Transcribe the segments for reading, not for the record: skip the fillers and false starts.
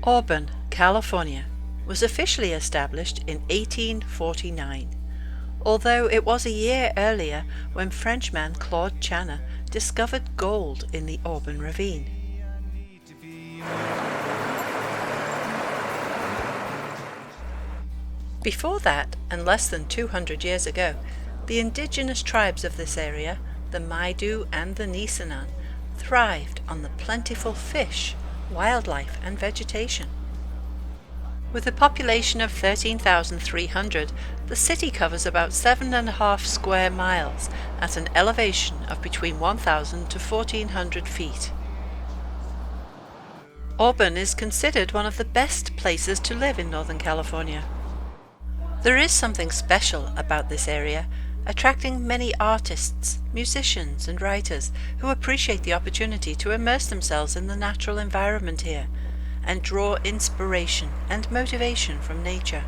Auburn, California, was officially established in 1849, although it was a year earlier when Frenchman Claude Channa discovered gold in the Auburn ravine. Before that, and less than 200 years ago, the indigenous tribes of this area, the Maidu and the Nisenan, thrived on the plentiful fish, wildlife and vegetation. With a population of 13,300, the city covers about 7.5 square miles at an elevation of between 1,000 to 1,400 feet. Auburn is considered one of the best places to live in Northern California. There is something special about this area, attracting many artists, musicians and writers who appreciate the opportunity to immerse themselves in the natural environment here and draw inspiration and motivation from nature.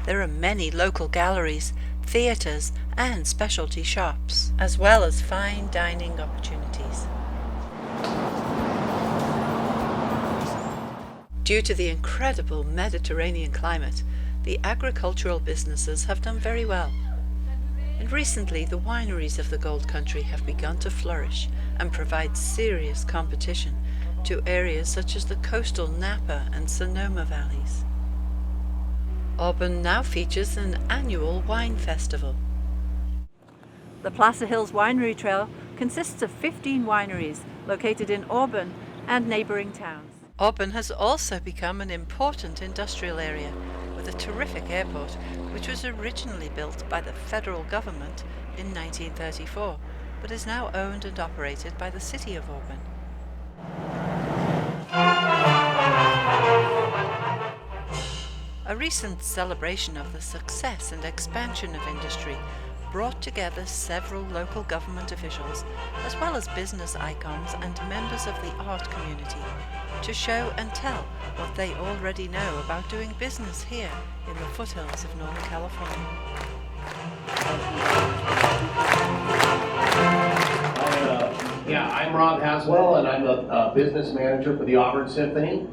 There are many local galleries, theatres and specialty shops, as well as fine dining opportunities. Due to the incredible Mediterranean climate, the agricultural businesses have done very well. And recently the wineries of the Gold Country have begun to flourish and provide serious competition to areas such as the coastal Napa and Sonoma valleys. Auburn now features an annual wine festival. The Placer Hills Winery Trail consists of 15 wineries located in Auburn and neighboring towns. Auburn has also become an important industrial area with a terrific airport, which was originally built by the federal government in 1934, but is now owned and operated by the city of Auburn. A recent celebration of the success and expansion of industry brought together several local government officials, as well as business icons and members of the art community, to show and tell what they already know about doing business here in the foothills of Northern California. I'm Rob Haswell, and I'm the business manager for the Auburn Symphony.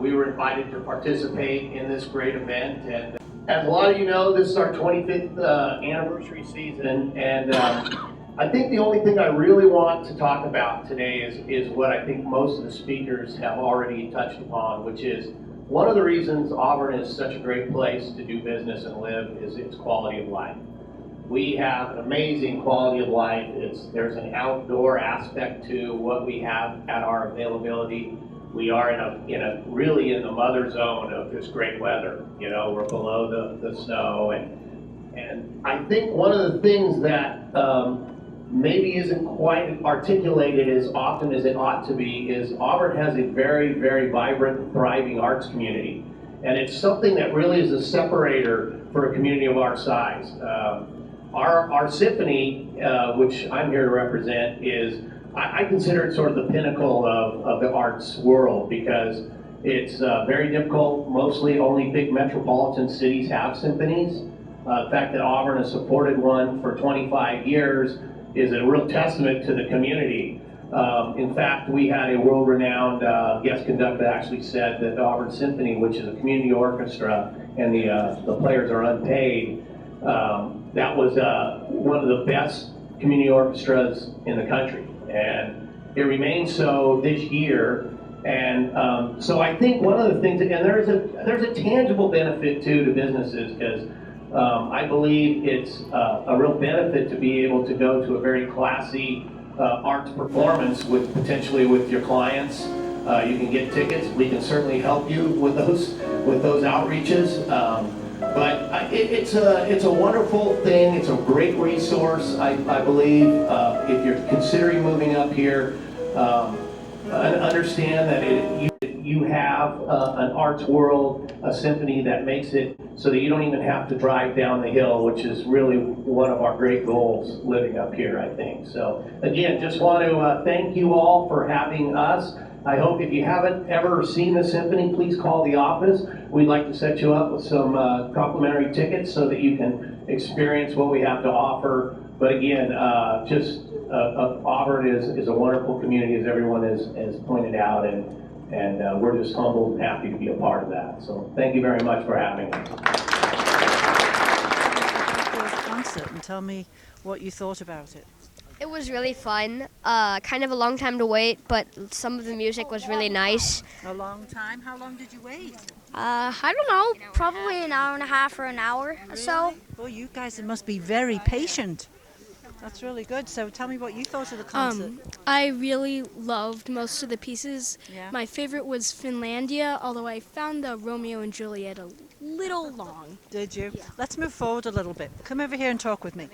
We were invited to participate in this great event, and as a lot of you know, this is our 25th anniversary season, and I think the only thing I really want to talk about today is what I think most of the speakers have already touched upon, which is one of the reasons Auburn is such a great place to do business and live is its quality of life. We have an amazing quality of life. There's an outdoor aspect to what we have at our availability. We are really in the mother zone of this great weather. You know, we're below the snow, and I think one of the things that maybe isn't quite articulated as often as it ought to be is Auburn has a very, very vibrant, thriving arts community, and it's something that really is a separator for a community of our size. Our symphony, which I'm here to represent, is I consider it sort of the pinnacle of the arts world, because it's very difficult. Mostly only big metropolitan cities have symphonies. The fact that Auburn has supported one for 25 years is a real testament to the community. In fact, we had a world-renowned guest conductor actually said that the Auburn Symphony, which is a community orchestra and the players are unpaid, that was one of the best community orchestras in the country. And it remains so this year. And so I think one of the things, and there's a tangible benefit too to businesses, because I believe it's a real benefit to be able to go to a very classy arts performance potentially with your clients. You can get tickets. We can certainly help you with those outreaches. But it's a wonderful thing. It's a great resource, I believe. If you're considering moving up here, understand that you have an arts world, a symphony that makes it so that you don't even have to drive down the hill, which is really one of our great goals living up here, I think. So again, just want to thank you all for having us. I hope if you haven't ever seen the symphony, please call the office. We'd like to set you up with some complimentary tickets so that you can experience what we have to offer. But again, just Auburn is a wonderful community, as everyone has pointed out, and we're just humbled and happy to be a part of that. So thank you very much for having us. Concert, and tell me what you thought about it. It was really fun. Kind of a long time to wait, but some of the music was really nice. A long time? How long did you wait? I don't know, probably an hour and a half or an hour or so. Well, you guys must be very patient. That's really good. So tell me what you thought of the concert. I really loved most of the pieces. Yeah. My favorite was Finlandia, although I found the Romeo and Juliet a little long. Did you? Yeah. Let's move forward a little bit. Come over here and talk with me.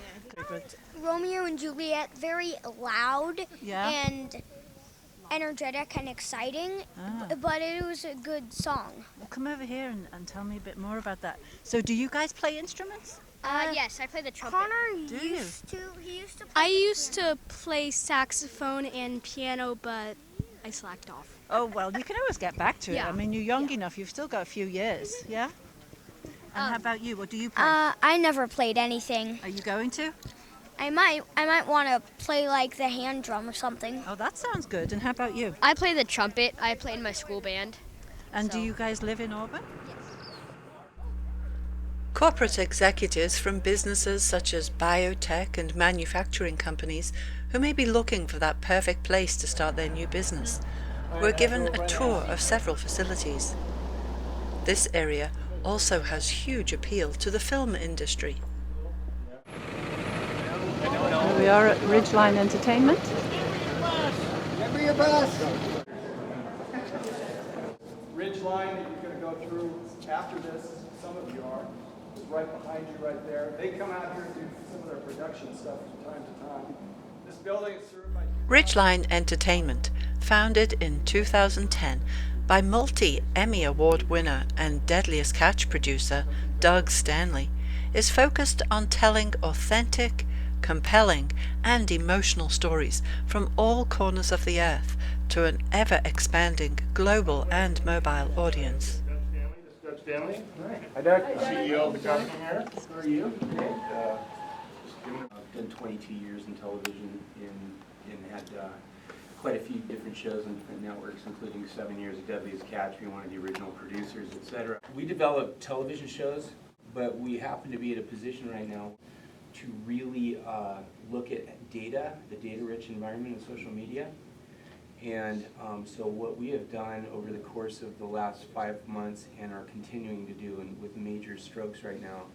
Romeo and Juliet, very loud Yeah. and energetic and exciting, but it was a good song. Well, come over here and tell me a bit more about that. So do you guys play instruments? Yes, I play the trumpet. Connor Do used to play. I used to play saxophone and piano, but I slacked off. Oh, well, you can always get back to it. Yeah. I mean, you're young enough. You've still got a few years, yeah? And how about you? What do you play? I never played anything. Are you going to? I might want to play like the hand drum or something. Oh, that sounds good. And how about you? I play the trumpet. I play in my school band. And do you guys live in Auburn? Corporate executives from businesses such as biotech and manufacturing companies who may be looking for that perfect place to start their new business were given a tour of several facilities. This area also has huge appeal to the film industry. Here we are at Ridgeline Entertainment. Ridgeline that you're going to go through after this, some of you are, is right behind you right there. They come out here and do some of their production stuff from time to time. This building is served by Ridgeline Entertainment, founded in 2010 by multi-Emmy Award winner and Deadliest Catch producer Doug Stanley, is focused on telling authentic, compelling and emotional stories from all corners of the earth to an ever-expanding global and mobile audience. Doug Stanley. Hi, Doug. CEO of the company here. How are you? I've done 22 years in television and had quite a few different shows on different networks, including 7 years of Deadliest Catch, being one of the original producers, etc. We develop television shows, but we happen to be at a position right now to really look at data, the data-rich environment of social media. And so what we have done over the course of the last 5 months and are continuing to do and with major strokes right now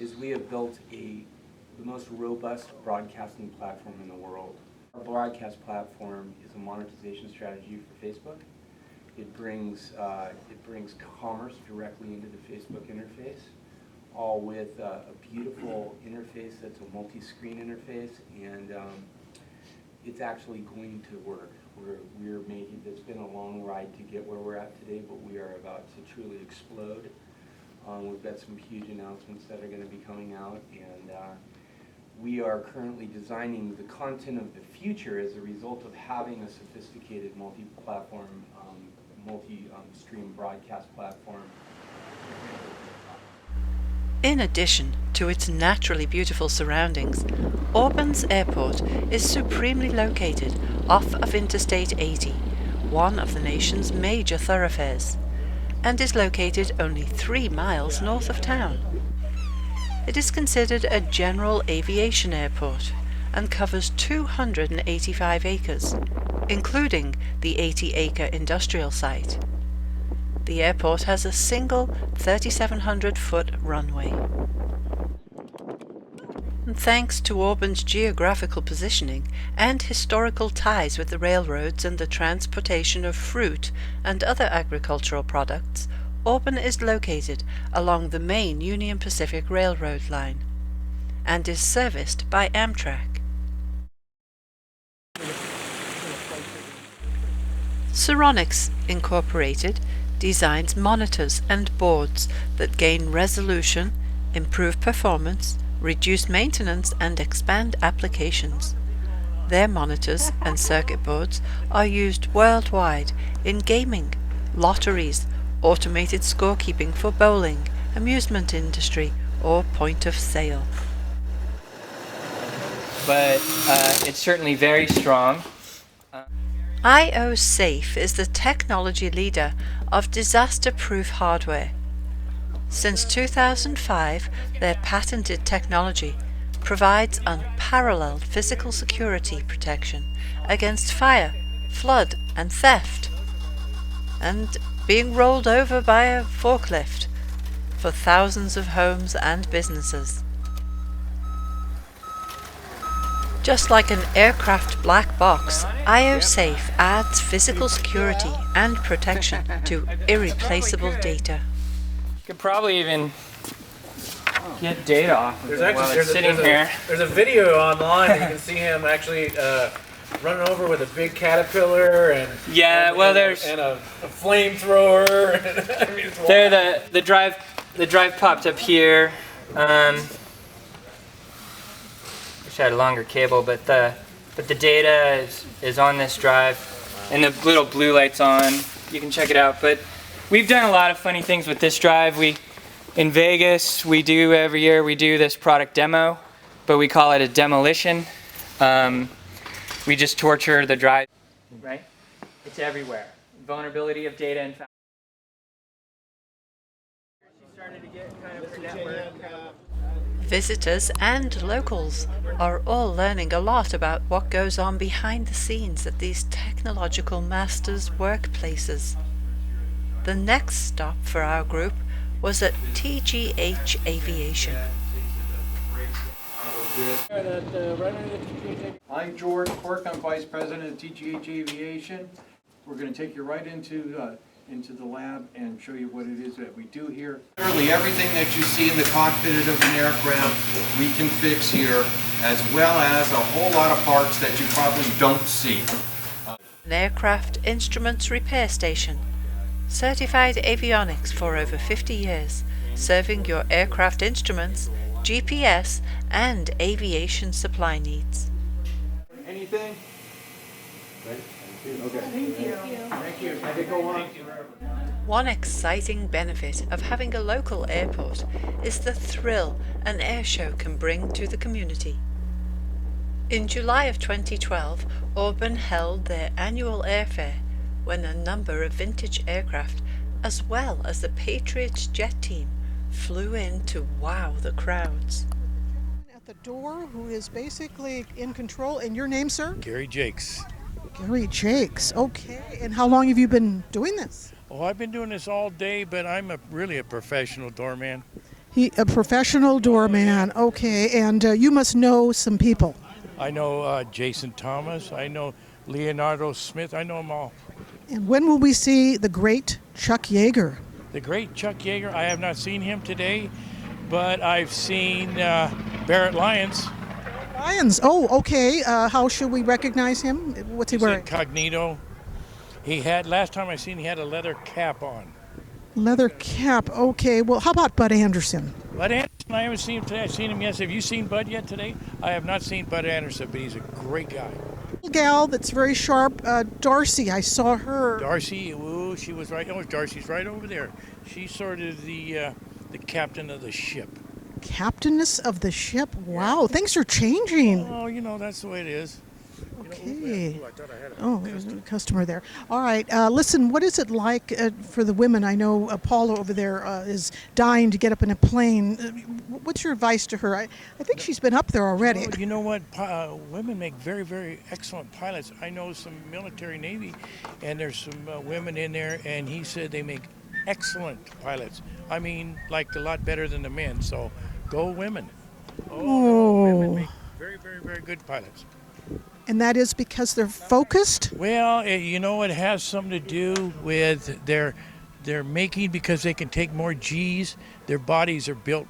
is we have built the most robust broadcasting platform in the world. Our broadcast platform is a monetization strategy for Facebook. It brings commerce directly into the Facebook interface, all with a beautiful interface that's a multi-screen interface, and it's actually going to work. We're making, it's been a long ride to get where we're at today, but we are about to truly explode. We've got some huge announcements that are going to be coming out, and we are currently designing the content of the future as a result of having a sophisticated multi-platform, multi-stream broadcast platform. In addition to its naturally beautiful surroundings, Auburn's Airport is supremely located off of Interstate 80, one of the nation's major thoroughfares, and is located only 3 miles north of town. It is considered a general aviation airport and covers 285 acres, including the 80-acre industrial site. The airport has a single 3,700-foot runway. And thanks to Auburn's geographical positioning and historical ties with the railroads and the transportation of fruit and other agricultural products, Auburn is located along the main Union Pacific Railroad line and is serviced by Amtrak. Saronics Incorporated designs monitors and boards that gain resolution, improve performance, reduce maintenance and expand applications. Their monitors and circuit boards are used worldwide in gaming, lotteries, automated scorekeeping for bowling, amusement industry, or point of sale. but it's certainly very strong. IO Safe is the technology leader of disaster-proof hardware. Since 2005, their patented technology provides unparalleled physical security protection against fire, flood, and theft, and being rolled over by a forklift for thousands of homes and businesses. Just like an aircraft black box, IO Safe adds physical security and protection to irreplaceable data. You could probably even get data off of it while it's sitting here. There's a video online. You can see him actually running over with a big caterpillar and there's a flamethrower. I mean, it's there the drive popped up here. Wish I had a longer cable, but the data is on this drive, and the little blue light's on. You can check it out. But we've done a lot of funny things with this drive. In Vegas, every year we do this product demo, but we call it a demolition. We just torture the drive, right? It's everywhere. Vulnerability of data and started to get kind of network. Visitors and locals are all learning a lot about what goes on behind the scenes at these technological masters' workplaces. The next stop for our group was at TGH Aviation. I'm George Cork. I'm Vice President of TGH Aviation. We're going to take you right into the lab and show you what it is that we do here. Literally everything that you see in the cockpit of an aircraft we can fix here, as well as a whole lot of parts that you probably don't see. An aircraft instruments repair station. Certified avionics for over 50 years, serving your aircraft instruments, GPS, and aviation supply needs. Anything? Ready? Okay. Thank you. Thank you. I could go on. One exciting benefit of having a local airport is the thrill an airshow can bring to the community. In July of 2012, Auburn held their annual airfair when a number of vintage aircraft, as well as the Patriots jet team, flew in to wow the crowds. At the door, who is basically in control, and your name, sir? Gary Jakes. Gary Jakes, okay. And how long have you been doing this? Oh, I've been doing this all day, but I'm really a professional doorman. A professional doorman, okay. And you must know some people. I know Jason Thomas. I know Leonardo Smith. I know them all. And when will we see the great Chuck Yeager? The great Chuck Yeager, I have not seen him today, but I've seen Barrett Lyons. Lyons, oh, okay. How should we recognize him? What's he wearing? Incognito. Last time I seen he had a leather cap on. Leather cap, okay. Well, how about Bud Anderson? Bud Anderson, I haven't seen him today. I've seen him yesterday. Have you seen Bud yet today? I have not seen Bud Anderson, but he's a great guy. Gal that's very sharp, Darcy, I saw her. Darcy, ooh, she was right. Oh, Darcy's right over there. She's sort of the captain of the ship. Captainess of the ship? Wow, things are changing. Oh, that's the way it is. Okay. There's a customer there. All right. Listen, what is it like for the women? I know Paula over there is dying to get up in a plane. What's your advice to her? I think she's been up there already. Well, you know what? Women make very, very excellent pilots. I know some military Navy, and there's some women in there, and he said they make excellent pilots. I mean, like a lot better than the men. So go women. Women make very, very, very good pilots. And that is because they're focused? Well, it has something to do with their making, because they can take more G's. Their bodies are built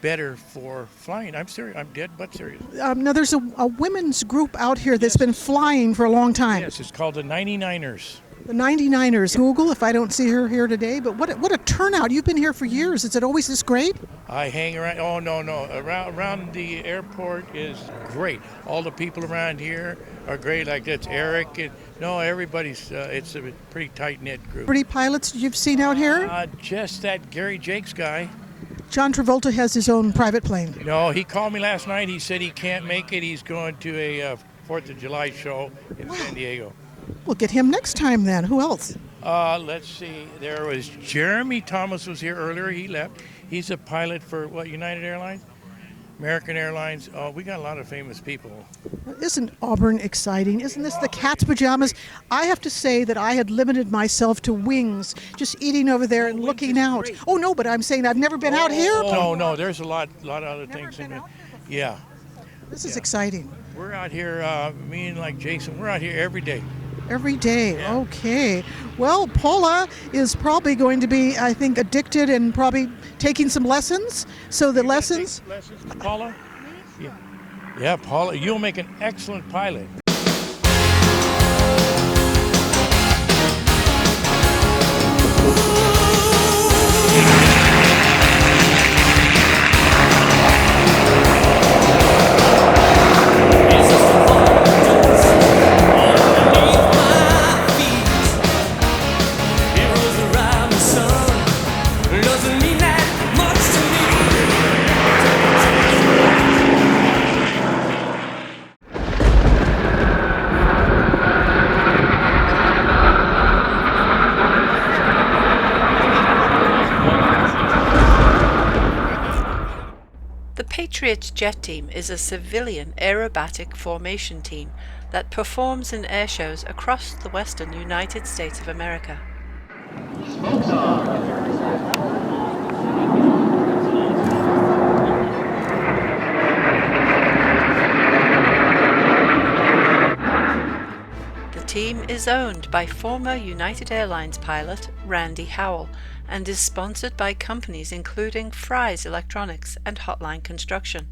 better for flying. I'm serious. I'm dead but serious. Now, there's a women's group out here that's been flying for a long time. Yes, it's called the 99ers. The 99ers. Google if I don't see her here today. But what a turnout. You've been here for years. Is it always this great? I hang around. Oh, no. Around the airport is great. All the people around here are great. Like that's Eric. Everybody's, it's a pretty tight-knit group. Pretty pilots you've seen out here? Just that Gary Jakes guy. John Travolta has his own private plane. No, he called me last night. He said he can't make it. He's going to a 4th of July show in San Diego. We'll get him next time then. Who else? Let's see. There was Jeremy Thomas was here earlier. He left. He's a pilot for what, United Airlines? American Airlines. Oh, we got a lot of famous people. Isn't Auburn exciting? Isn't this the cat's pajamas? I have to say that I had limited myself to wings, just eating over there and looking out. Great. Oh no, but I'm saying I've never been out here. No, there's a lot of other things in it. Yeah. This is exciting. We're out here, me and like Jason, we're out here every day. Every day, okay. Well, Paula is probably going to be, I think, addicted and probably taking some lessons. So the lessons. Lessons, Paula? Yeah. Yeah, Paula, you'll make an excellent pilot. The Patriots jet team is a civilian aerobatic formation team that performs in air shows across the western United States of America. The team is owned by former United Airlines pilot Randy Howell and is sponsored by companies including Fry's Electronics and Hotline Construction.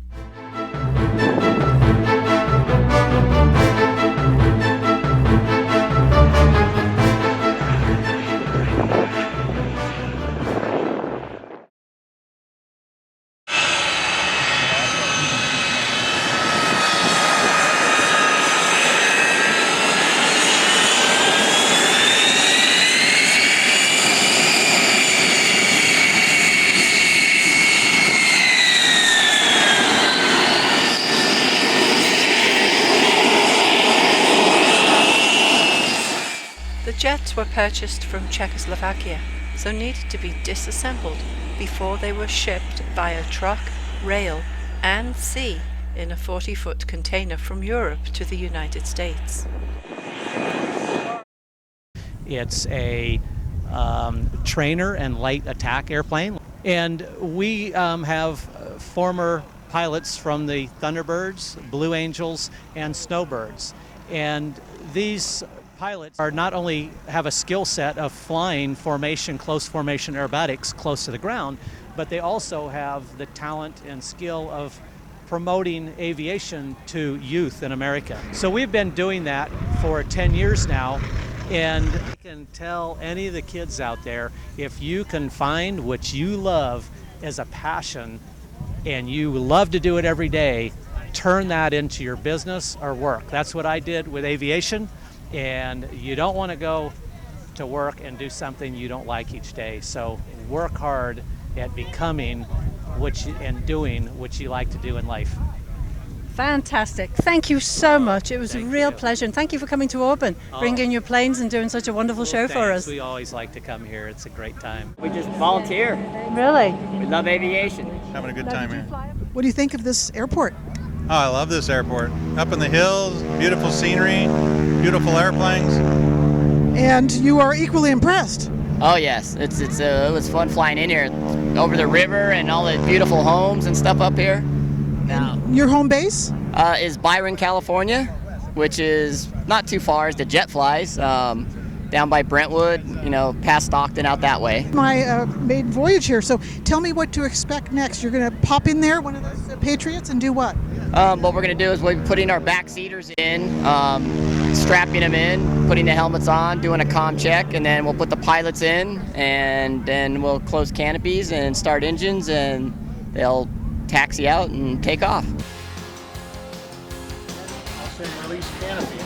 The jets were purchased from Czechoslovakia, so needed to be disassembled before they were shipped via truck, rail, and sea in a 40-foot container from Europe to the United States. It's a trainer and light attack airplane, and we have former pilots from the Thunderbirds, Blue Angels, and Snowbirds, and these pilots are not only have a skill set of flying formation, close formation aerobatics close to the ground, but they also have the talent and skill of promoting aviation to youth in America. So we've been doing that for 10 years now, and I can tell any of the kids out there, if you can find what you love as a passion and you love to do it every day, turn that into your business or work. That's what I did with aviation. And you don't want to go to work and do something you don't like each day. So work hard at becoming and doing what you like to do in life. Fantastic. Thank you so much. It was a real pleasure. And thank you for coming to Auburn, bringing your planes and doing such a wonderful show for us. We always like to come here. It's a great time. We just volunteer. Really? We love aviation. Having a good time here. What do you think of this airport? Oh, I love this airport. Up in the hills, beautiful scenery, beautiful airplanes. And you are equally impressed. Oh yes, it was fun flying in here, over the river and all the beautiful homes and stuff up here. Now, your home base? Is Byron, California, which is not too far as the jet flies. Down by Brentwood, past Stockton, out that way. My maiden voyage here, so tell me what to expect next. You're going to pop in there, one of those Patriots, and do what? What we're going to do is we'll be putting our back seaters in, strapping them in, putting the helmets on, doing a comm check, and then we'll put the pilots in, and then we'll close canopies and start engines, and they'll taxi out and take off. I'll say release canopy.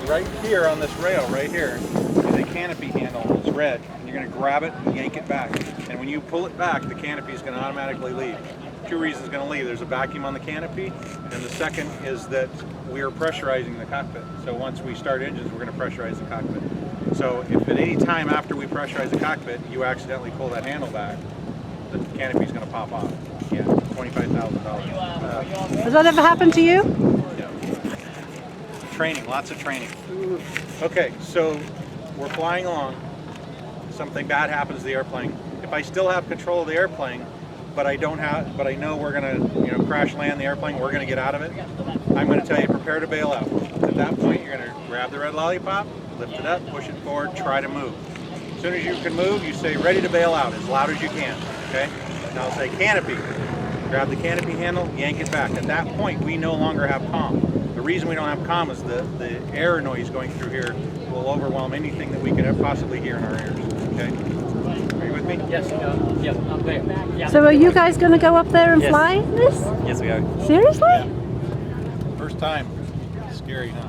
Right here on this rail, right here, is a canopy handle. It's red. You're going to grab it and yank it back. And when you pull it back, the canopy is going to automatically leave. Two reasons it's going to leave. There's a vacuum on the canopy, and the second is that we are pressurizing the cockpit. So once we start engines, we're going to pressurize the cockpit. So if at any time after we pressurize the cockpit, you accidentally pull that handle back, the canopy is going to pop off. Yeah, $25,000. Has that ever happened to you? Yeah. Training, lots of training. Okay, so we're flying along. Something bad happens to the airplane. If I still have control of the airplane, but I know we're going to, crash land the airplane, we're going to get out of it, I'm going to tell you, prepare to bail out. At that point, you're going to grab the red lollipop, lift it up, push it forward, try to move. As soon as you can move, you say ready to bail out as loud as you can, okay? Now I'll say canopy. Grab the canopy handle, yank it back. At that point, we no longer have comm. The reason we don't have comm is the air noise going through here will overwhelm anything that we could possibly hear in our ears, okay? Are you with me? Yes, yes, I'm there. Yeah. So are you guys going to go up there and fly this? Yes, we are. Seriously? Yeah. First time. Scary, huh?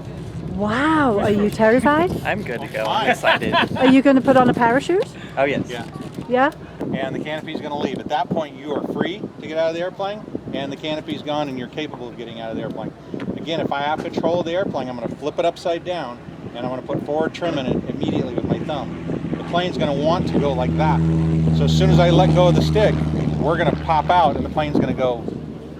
Wow. Are you terrified? I'm good to go. I'm excited. Are you going to put on a parachute? Oh, yes. Yeah. Yeah? And the canopy is going to leave. At that point, you are free to get out of the airplane, and the canopy is gone, and you're capable of getting out of the airplane. Again, if I have control of the airplane, I'm going to flip it upside down, and I'm going to put forward trim in it immediately with my thumb. The plane's going to want to go like that. So as soon as I let go of the stick, we're going to pop out, and the plane's going to go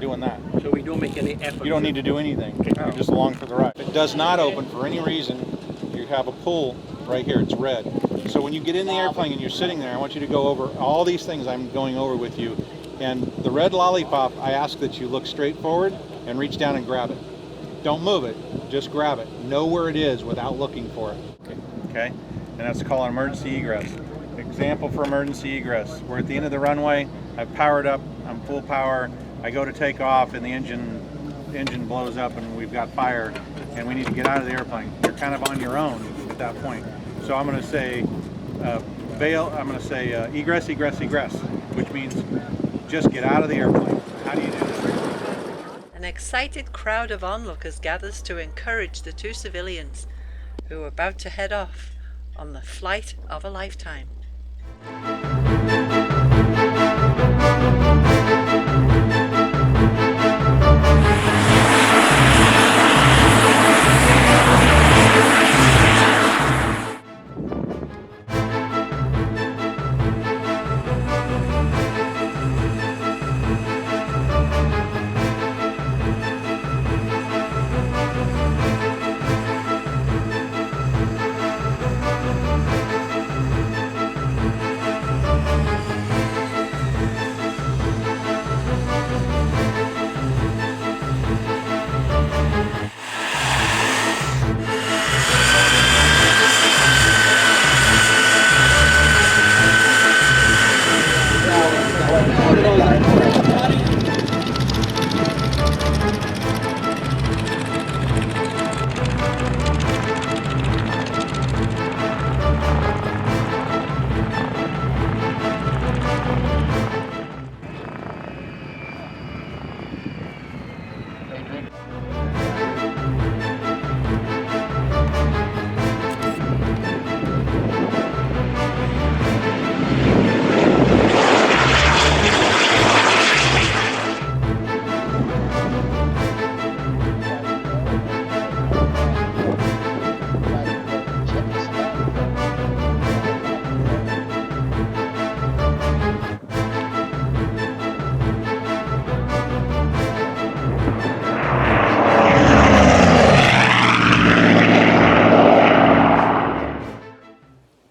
doing that. So we don't make any effort. You don't need to do anything. You're just along for the ride. If it does not open for any reason, you have a pull right here. It's red. So when you get in the airplane and you're sitting there, I want you to go over all these things I'm going over with you. And the red lollipop, I ask that you look straight forward and reach down and grab it. Don't move it, just grab it. Know where it is without looking for it. Okay? And that's called an emergency egress. Example for emergency egress. We're at the end of the runway. I've powered up. I'm full power. I go to take off and the engine blows up and we've got fire and we need to get out of the airplane. You're kind of on your own at that point. So I'm going to say egress, egress, egress, which means just get out of the airplane. How do you do this? An excited crowd of onlookers gathers to encourage the two civilians who are about to head off on the flight of a lifetime.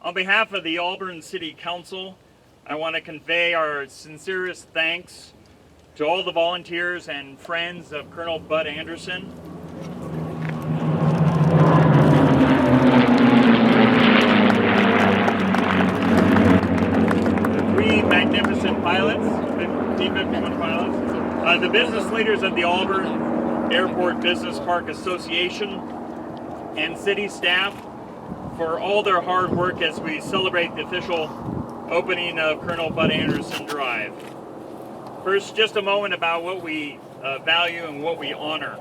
On behalf of the Auburn City Council, I want to convey our sincerest thanks to all the volunteers and friends of Colonel Bud Anderson. The three magnificent pilots, T-51 pilots, the business leaders of the Auburn Airport Business Park Association, and city staff for all their hard work as we celebrate the official opening of Colonel Bud Anderson Drive. First, just a moment about what we value and what we honor.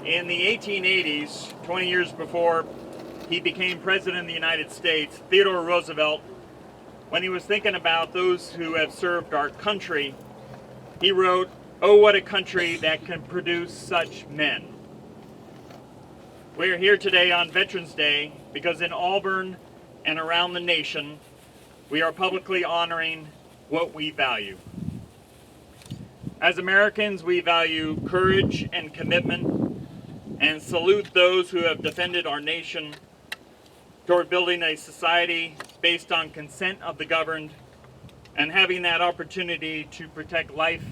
In the 1880s, 20 years before he became President of the United States, Theodore Roosevelt, when he was thinking about those who have served our country, he wrote, "Oh, what a country that can produce such men." We're here today on Veterans Day because in Auburn and around the nation, we are publicly honoring what we value. As Americans, we value courage and commitment and salute those who have defended our nation toward building a society based on consent of the governed and having that opportunity to protect life,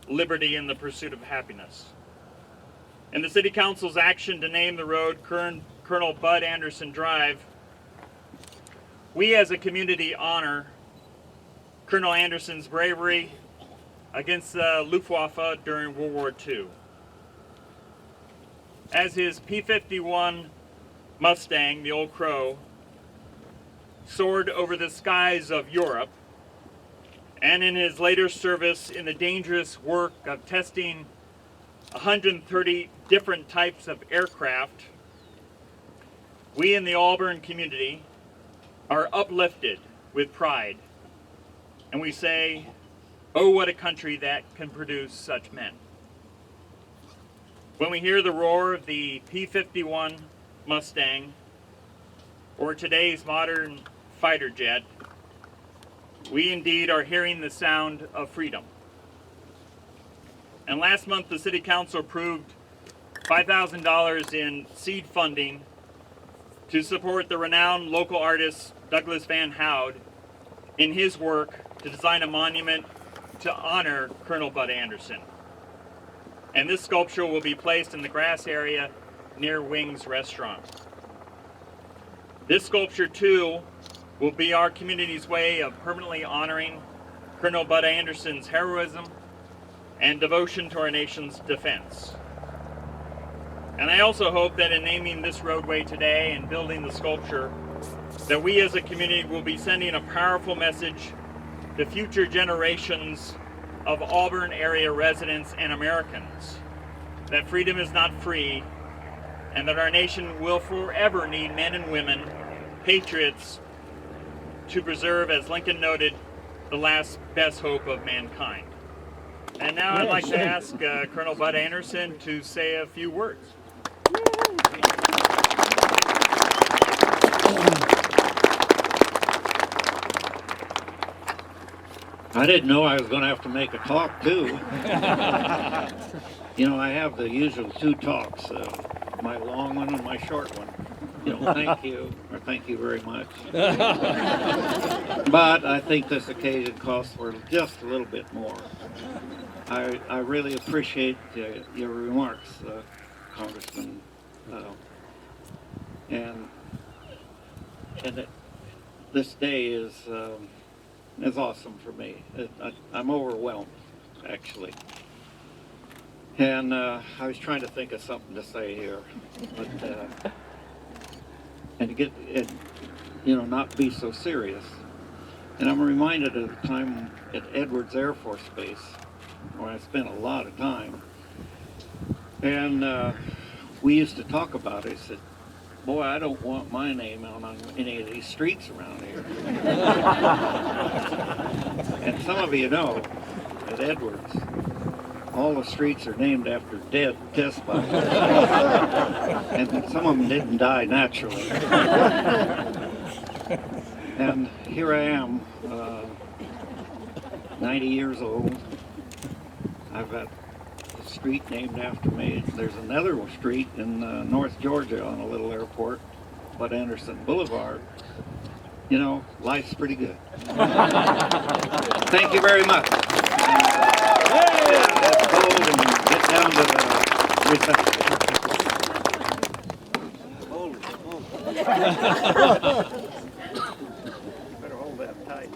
liberty, and the pursuit of happiness. In the City Council's action to name the road Colonel Bud Anderson Drive, we as a community honor Colonel Anderson's bravery against the Luftwaffe during World War II. As his P-51 Mustang, the Old Crow, soared over the skies of Europe, and in his later service in the dangerous work of testing 130 different types of aircraft, we in the Auburn community are uplifted with pride, and we say, "Oh, what a country that can produce such men." When we hear the roar of the P-51 Mustang, or today's modern fighter jet, we indeed are hearing the sound of freedom. And last month, the City Council approved $5,000 in seed funding to support the renowned local artist Douglas Van Houd in his work to design a monument to honor Colonel Bud Anderson. And this sculpture will be placed in the grass area near Wings Restaurant. This sculpture, too, will be our community's way of permanently honoring Colonel Bud Anderson's heroism and devotion to our nation's defense. And I also hope that in naming this roadway today and building the sculpture, that we as a community will be sending a powerful message to future generations of Auburn area residents and Americans that freedom is not free and that our nation will forever need men and women, patriots, to preserve, as Lincoln noted, the last best hope of mankind. And now I'd like to ask Colonel Bud Anderson to say a few words. I didn't know I was going to have to make a talk, too. You know, I have the usual two talks, my long one and my short one. You know, thank you, or thank you very much. But I think this occasion calls for just a little bit more. I really appreciate your remarks, Congressman. And this day is awesome for me. I'm overwhelmed, actually. And I was trying to think of something to say here, but and to get it, you know, not be so serious. And I'm reminded of the time at Edwards Air Force Base, where I spent a lot of time. And we used to talk about it. I said, "Boy, I don't want my name on any of these streets around here." And some of you know, at Edwards, all the streets are named after dead test pilots. And some of them didn't die naturally. And here I am, 90 years old. I've got a street named after me. There's another street in North Georgia on a little airport, Bud Anderson Boulevard. You know, life's pretty good. Thank you very much. Let's go and get down to the reception. Better hold that tight.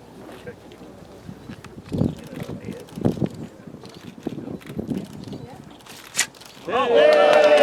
Hey!